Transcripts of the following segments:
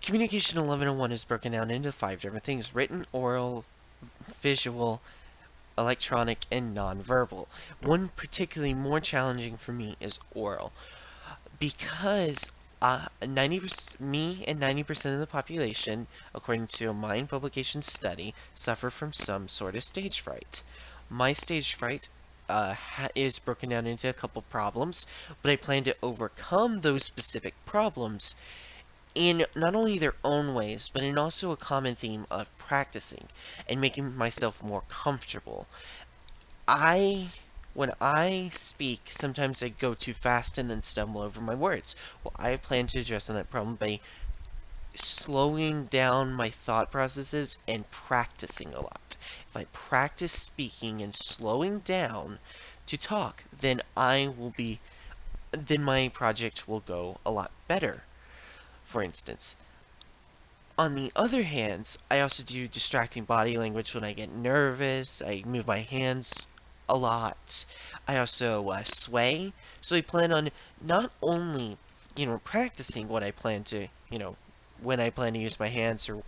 Communication 1101 is broken down into 5 different things: written, oral, visual, electronic, and nonverbal. One particularly more challenging for me is oral, because 90% me and 90% of the population, according to a Mind Publication study, suffer from some sort of stage fright. My stage fright is broken down into a couple problems, but I plan to overcome those specific problems in not only their own ways, but in also a common theme of practicing and making myself more comfortable. I, when I speak, sometimes I go too fast and then stumble over my words. Well, I plan to address that problem by slowing down my thought processes and practicing a lot. If I practice speaking and slowing down to talk, then my project will go a lot better. For instance, on the other hand, I also do distracting body language when I get nervous. I move my hands a lot. I also sway. So I plan on not only, practicing what I plan to, when I plan to use my hands or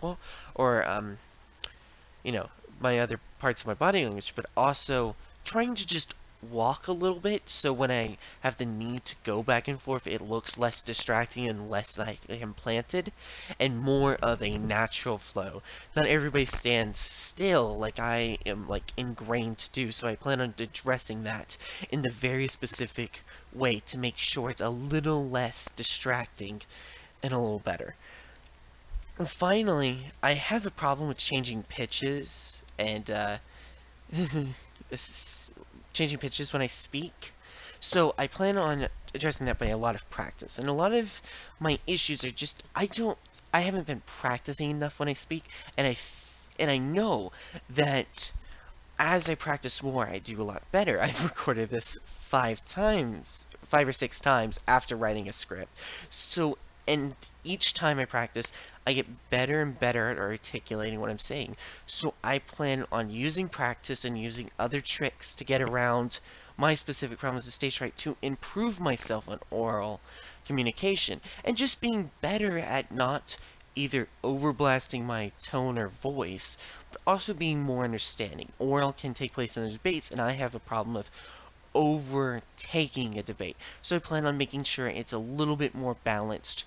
you know, my other parts of my body language, but also trying to just walk a little bit so when I have the need to go back and forth, it looks less distracting and less like I'm planted and more of a natural flow. Not everybody stands still like I am like ingrained to do, so I plan on addressing that in the very specific way to make sure it's a little less distracting and a little better. And finally, I have a problem with changing pitches and s- changing pitches when I speak. So I plan on addressing that by a lot of practice. And a lot of my issues are just I haven't been practicing enough when I speak, and I know that as I practice more, I do a lot better. I've recorded this 5 or 6 times after writing a script. So, and each time I practice, I get better and better at articulating what I'm saying. So I plan on using practice and using other tricks to get around my specific problems of stage fright to improve myself on oral communication and just being better at not either overblasting my tone or voice, but also being more understanding. Oral can take place in the debates, and I have a problem of overtaking a debate. So I plan on making sure it's a little bit more balanced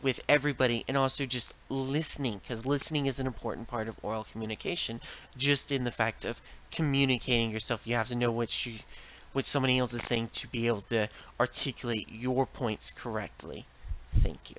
with everybody and also just listening, because listening is an important part of oral communication, just in the fact of communicating yourself. You have to know what somebody else is saying to be able to articulate your points correctly. Thank you.